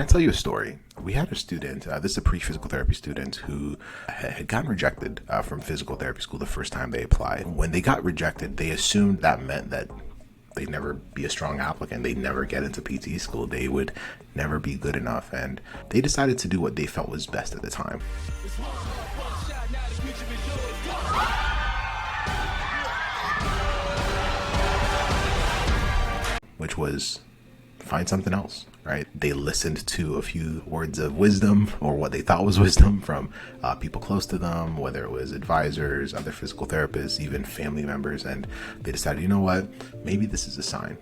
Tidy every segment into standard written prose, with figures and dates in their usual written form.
Can I tell you a story? We had a student, this is a pre-physical therapy student who had gotten rejected from physical therapy school the first time they applied. When they got rejected, they assumed that meant that they'd never be a strong applicant. They'd never get into PT school. They would never be good enough. And they decided to do what they felt was best at the time, which was find something else, right? They listened to a few words of wisdom, or what they thought was wisdom, from people close to them, whether it was advisors, other physical therapists, even family members, and they decided, you know what, maybe this is a sign.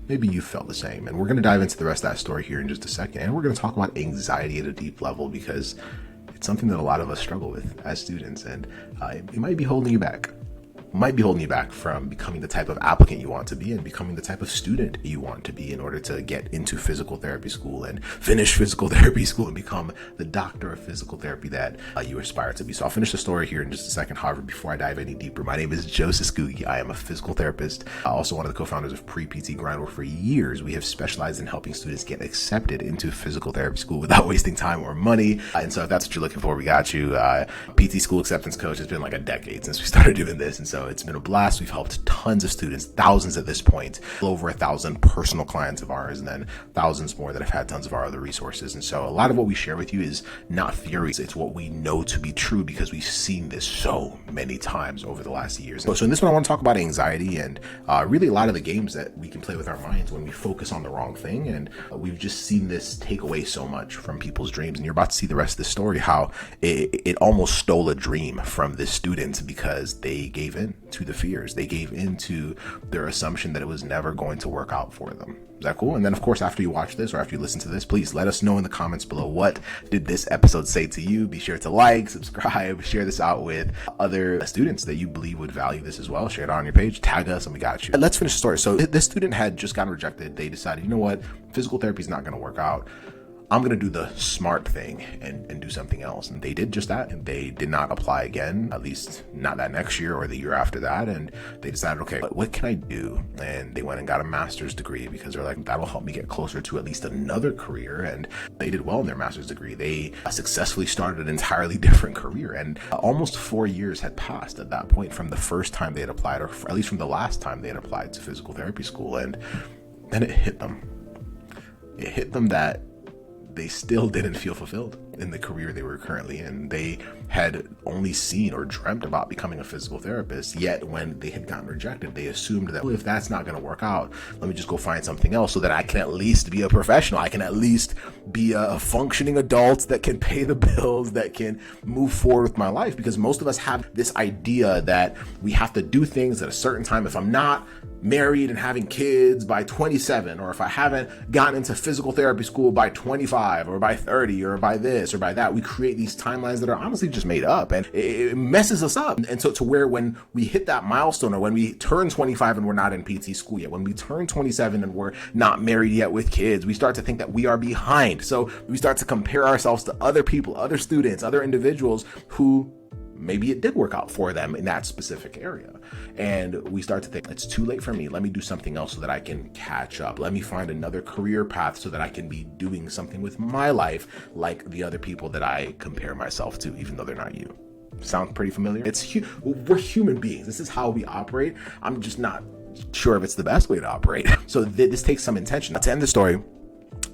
Maybe you felt the same. And we're going to dive into the rest of that story here in just a second. And we're going to talk about anxiety at a deep level, because it's something that a lot of us struggle with as students, and it might be holding you back. Might be holding you back from becoming the type of applicant you want to be and becoming the type of student you want to be in order to get into physical therapy school and finish physical therapy school and become the doctor of physical therapy that you aspire to be. So I'll finish the story here in just a second. However, before I dive any deeper, my name is Joseph Scoogie. I am a physical therapist, also one of the co-founders of Pre-PT Grind, where for years we have specialized in helping students get accepted into physical therapy school without wasting time or money. And so if that's what you're looking for, we got you. PT School Acceptance Coach has been like a decade since we started doing this. And so it's been a blast. We've helped tons of students, thousands at this point, over 1,000 personal clients of ours, and then thousands more that have had tons of our other resources. And so a lot of what we share with you is not theories. It's what we know to be true because we've seen this so many times over the last years. So in this one, I want to talk about anxiety and really a lot of the games that we can play with our minds when we focus on the wrong thing. And we've just seen this take away so much from people's dreams. And you're about to see the rest of the story, how it almost stole a dream from this student because they gave in to the fears. They gave into their assumption that it was never going to work out for them. Is that cool? And then of course, after you watch this or after you listen to this, please let us know in the comments below, what did this episode say to you? Be sure to like, subscribe, share this out with other students that you believe would value this as well. Share it on your page, tag us, and we got you. Let's finish the story. So this student had just gotten rejected. They decided, you know what, physical therapy is not going to work out. I'm going to do the smart thing and do something else. And they did just that. And they did not apply again, at least not that next year or the year after that. And they decided, okay, what can I do? And they went and got a master's degree because they're like, that'll help me get closer to at least another career. And they did well in their master's degree. They successfully started an entirely different career. And almost 4 years had passed at that point from the first time they had applied, or at least from the last time they had applied to physical therapy school. And then it hit them. It hit them that they still didn't feel fulfilled in the career they were currently in. They had only seen or dreamt about becoming a physical therapist, yet when they had gotten rejected, they assumed that, well, if that's not going to work out, let me just go find something else so that I can at least be a professional. I can at least be a functioning adult that can pay the bills, that can move forward with my life. Because most of us have this idea that we have to do things at a certain time. If I'm not married and having kids by 27, or if I haven't gotten into physical therapy school by 25 or by 30 or by this or by that, we create these timelines that are honestly just made up, and it messes us up. And so to where when we hit that milestone, or when we turn 25 and we're not in PT school yet, when we turn 27 and we're not married yet with kids, we start to think that we are behind. So we start to compare ourselves to other people, other students, other individuals who maybe it did work out for them in that specific area. And we start to think, it's too late for me. Let me do something else so that I can catch up. Let me find another career path so that I can be doing something with my life like the other people that I compare myself to, even though they're not you. Sound pretty familiar? We're human beings. This is how we operate. I'm just not sure if it's the best way to operate. So this takes some intention. To end the story,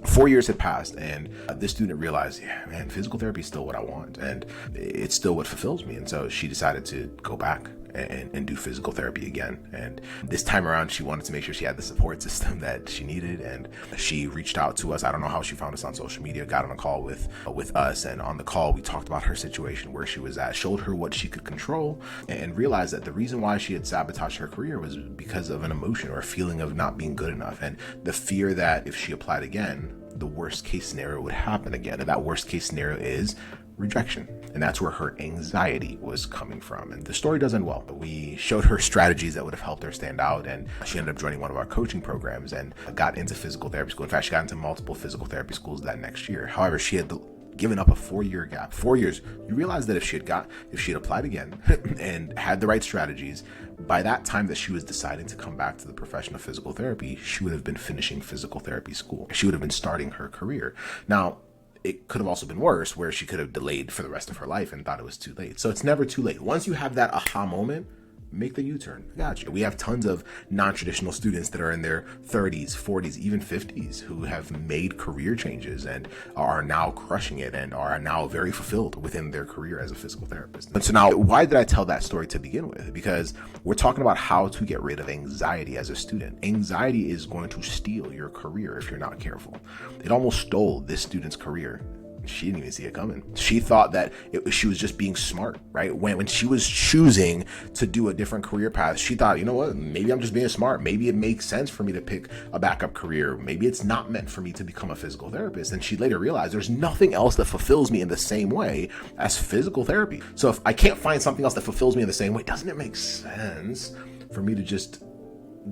4 years had passed, and this student realized, yeah, man, physical therapy is still what I want, and it's still what fulfills me. And so she decided to go back and do physical therapy again. And this time around, she wanted to make sure she had the support system that she needed. And she reached out to us. I don't know how she found us on social media, got on a call with us. And on the call, we talked about her situation, where she was at, showed her what she could control, and realized that the reason why she had sabotaged her career was because of an emotion or a feeling of not being good enough. And the fear that if she applied again, the worst case scenario would happen again. And that worst case scenario is rejection. And that's where her anxiety was coming from. And the story does end well. We showed her strategies that would have helped her stand out. And she ended up joining one of our coaching programs and got into physical therapy school. In fact, she got into multiple physical therapy schools that next year. However, she had given up a 4-year gap, 4 years, you realize that if she had applied again and had the right strategies, by that time that she was deciding to come back to the profession of physical therapy, she would have been finishing physical therapy school. She would have been starting her career. Now, it could have also been worse, where she could have delayed for the rest of her life and thought it was too late. So it's never too late. Once you have that aha moment, make the U-turn. Gotcha. We have tons of non-traditional students that are in their 30s, 40s, even 50s who have made career changes and are now crushing it and are now very fulfilled within their career as a physical therapist. And so now, why did I tell that story to begin with? Because we're talking about how to get rid of anxiety as a student. Anxiety is going to steal your career if you're not careful. It almost stole this student's career. She didn't even see it coming. She thought that she was just being smart, right? When she was choosing to do a different career path, she thought, you know what, maybe I'm just being smart. Maybe it makes sense for me to pick a backup career. Maybe it's not meant for me to become a physical therapist. And she later realized there's nothing else that fulfills me in the same way as physical therapy. So if I can't find something else that fulfills me in the same way, doesn't it make sense for me to just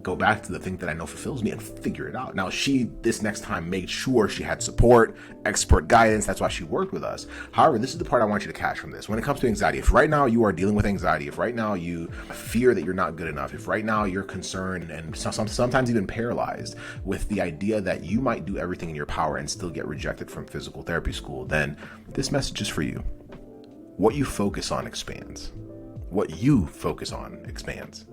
go back to the thing that I know fulfills me and figure it out? Now, she, this next time, made sure she had support, expert guidance. That's why she worked with us. However, this is the part I want you to catch from this. When it comes to anxiety, if right now you are dealing with anxiety, if right now you fear that you're not good enough, if right now you're concerned and sometimes even paralyzed with the idea that you might do everything in your power and still get rejected from physical therapy school, then this message is for you. What you focus on expands. What you focus on expands.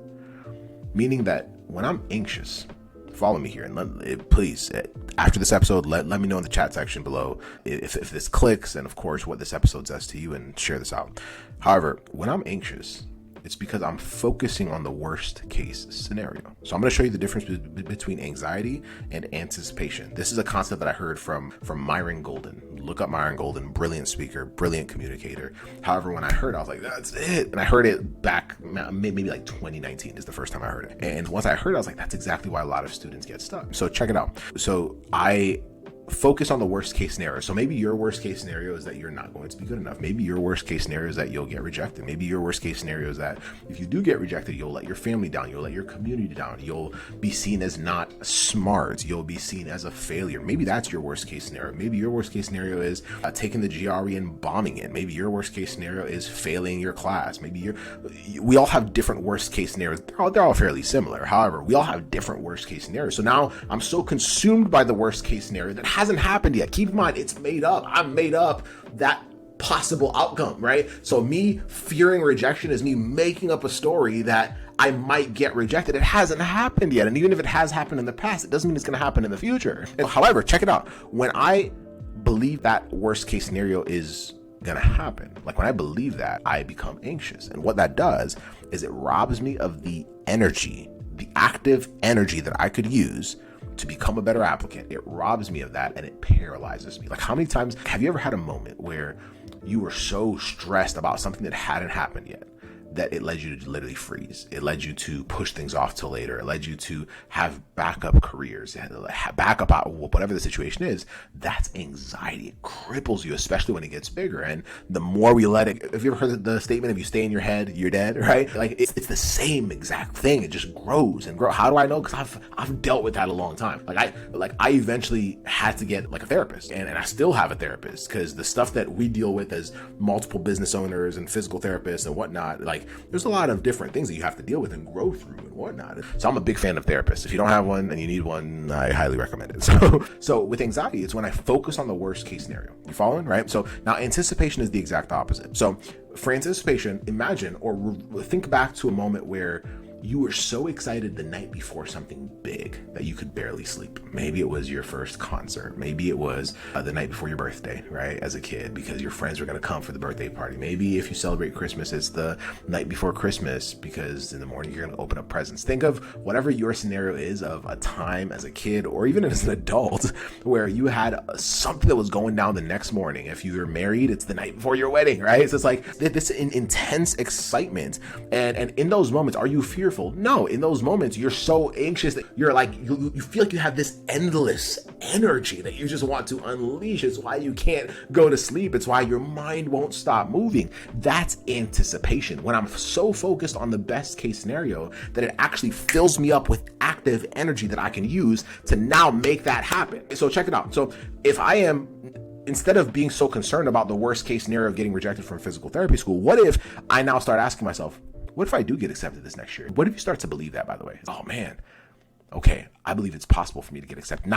Meaning that when I'm anxious, follow me here and please, after this episode, let me know in the chat section below if this clicks, and of course what this episode says to you, and share this out. However, when I'm anxious, it's because I'm focusing on the worst case scenario. So I'm going to show you the difference between anxiety and anticipation. This is a concept that I heard from Myron Golden. Look up Myron Golden, brilliant speaker, brilliant communicator. However, when I heard it, I was like, that's it. And I heard it back maybe like 2019 is the first time I heard it. And once I heard it, I was like, that's exactly why a lot of students get stuck. So check it out. So I focus on the worst case scenario. So maybe your worst case scenario is that you're not going to be good enough. Maybe your worst case scenario is that you'll get rejected. Maybe your worst case scenario is that if you do get rejected, you'll let your family down. You'll let your community down. You'll be seen as not smart. You'll be seen as a failure. Maybe that's your worst case scenario. Maybe your worst case scenario is taking the GRE and bombing it. Maybe your worst case scenario is failing your class. We all have different worst case scenarios. They're all fairly similar. However, we all have different worst case scenarios. So now I'm so consumed by the worst case scenario that hasn't happened yet. Keep in mind, it's made up. I'm made up that possible outcome, right? So me fearing rejection is me making up a story that I might get rejected. It hasn't happened yet. And even if it has happened in the past, it doesn't mean it's going to happen in the future. However, check it out. When I believe that worst case scenario is going to happen, like when I believe that, I become anxious. And what that does is it robs me of the energy, the active energy that I could use to become a better applicant. It robs me of that and it paralyzes me. Like, how many times have you ever had a moment where you were so stressed about something that hadn't happened yet that it led you to literally freeze? It led you to push things off till later. It led you to have backup careers, backup out, whatever the situation is. That's anxiety. It cripples you, especially when it gets bigger. And the more we let it, have you ever heard the statement, if you stay in your head, you're dead, right? Like it's the same exact thing. It just grows and grows. How do I know? Because I've dealt with that a long time. I eventually had to get like a therapist, and I still have a therapist, because the stuff that we deal with as multiple business owners and physical therapists and whatnot, like there's a lot of different things that you have to deal with and grow through and whatnot. So I'm a big fan of therapists. If you don't have one and you need one, I highly recommend it. So with anxiety, it's when I focus on the worst case scenario. You following, right? So now anticipation is the exact opposite. So for anticipation, imagine or think back to a moment where you were so excited the night before something big that you could barely sleep. Maybe it was your first concert. Maybe it was the night before your birthday, right? As a kid, because your friends were going to come for the birthday party. Maybe if you celebrate Christmas, it's the night before Christmas, because in the morning you're going to open up presents. Think of whatever your scenario is of a time as a kid or even as an adult where you had something that was going down the next morning. If you were married, it's the night before your wedding, right? So it's like this intense excitement. And in those moments, are you fearful? No, in those moments, you're so anxious that you're like, you feel like you have this endless energy that you just want to unleash. It's why you can't go to sleep. It's why your mind won't stop moving. That's anticipation. When I'm so focused on the best case scenario that it actually fills me up with active energy that I can use to now make that happen. So check it out. So if I am instead of being so concerned about the worst case scenario of getting rejected from physical therapy school, what if I now start asking myself, what if I do get accepted this next year? What if you start to believe that, by the way? Oh man, okay, I believe it's possible for me to get accepted.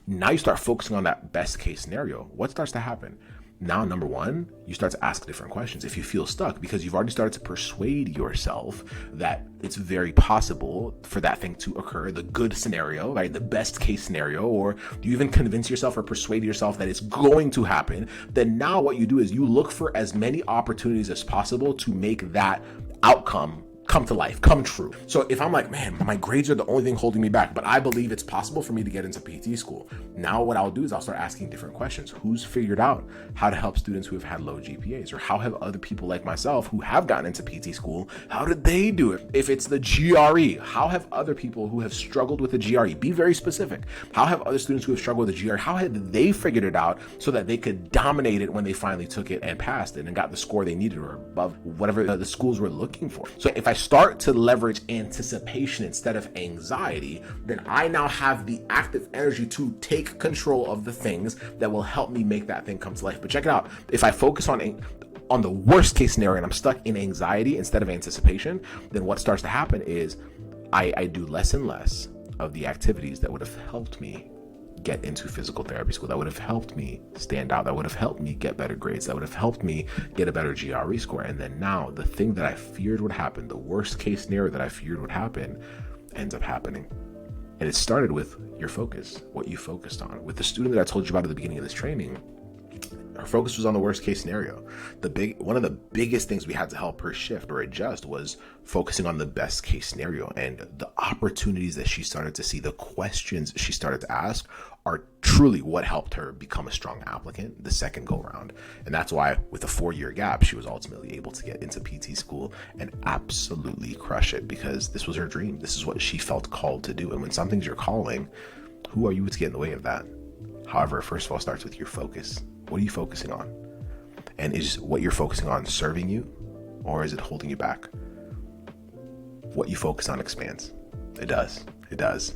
Now you start focusing on that best case scenario. What starts to happen? Now, number one, you start to ask different questions if you feel stuck, because you've already started to persuade yourself that it's very possible for that thing to occur, the good scenario, right? The best case scenario, or you even convince yourself or persuade yourself that it's going to happen. Then now what you do is you look for as many opportunities as possible to make that outcome come to life, come true. So if I'm like, man, my grades are the only thing holding me back, but I believe it's possible for me to get into PT school. Now what I'll do is I'll start asking different questions. Who's figured out how to help students who have had low GPAs? Or how have other people like myself who have gotten into PT school, how did they do it? If it's the GRE, how have other people who have struggled with the GRE? Be very specific. How have other students who have struggled with the GRE, how have they figured it out so that they could dominate it when they finally took it and passed it and got the score they needed or above whatever the schools were looking for? So if I start to leverage anticipation instead of anxiety, then I now have the active energy to take control of the things that will help me make that thing come to life. But check it out. If I focus on the worst case scenario and I'm stuck in anxiety instead of anticipation, then what starts to happen is I do less and less of the activities that would have helped me get into physical therapy school, that would have helped me stand out, that would have helped me get better grades, that would have helped me get a better GRE score. And then now the thing that I feared would happen, the worst case scenario that I feared would happen, ends up happening. And it started with your focus, what you focused on. With the student that I told you about at the beginning of this training, her focus was on the worst case scenario. One of the biggest things we had to help her shift or adjust was focusing on the best case scenario, and the opportunities that she started to see, the questions she started to ask are truly what helped her become a strong applicant the second go around. And that's why with a 4-year gap, she was ultimately able to get into PT school and absolutely crush it, because this was her dream. This is what she felt called to do. And when something's your calling, who are you to get in the way of that? However, first of all, it starts with your focus. What are you focusing on? And is what you're focusing on serving you, or is it holding you back? What you focus on expands. It does. It does.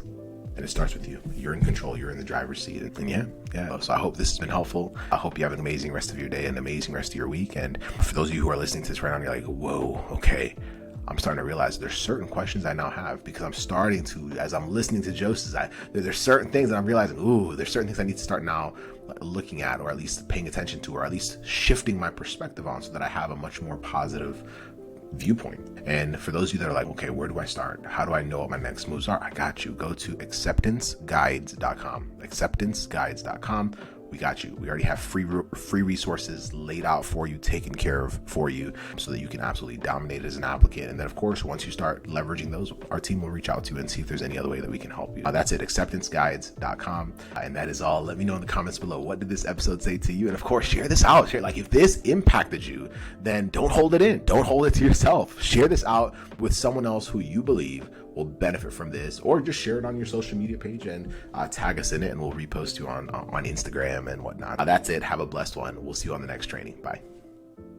And it starts with you. You're in control. You're in the driver's seat. And yeah. So I hope this has been helpful. I hope you have an amazing rest of your day, an amazing rest of your week. And for those of you who are listening to this right now, you're like, whoa, okay. I'm starting to realize there's certain questions I now have, because I'm starting to, as I'm listening to Joseph, there's certain things that I'm realizing, there's certain things I need to start now looking at, or at least paying attention to, or at least shifting my perspective on, so that I have a much more positive viewpoint. And for those of you that are like, okay, where do I start? How do I know what my next moves are? I got you. Go to acceptanceguides.com. Acceptanceguides.com. We got you. We already have free resources laid out for you, taken care of for you, so that you can absolutely dominate as an applicant. And then, of course, once you start leveraging those, our team will reach out to you and see if there's any other way that we can help you. That's it, acceptanceguides.com. And that is all. Let me know in the comments below, what did this episode say to you? And of course, share this out. Share, like, if this impacted you, then don't hold it in. Don't hold it to yourself. Share this out with someone else who you believe will benefit from this, or just share it on your social media page and tag us in it, and we'll repost you on Instagram and whatnot. That's it. Have a blessed one. We'll see you on the next training. Bye.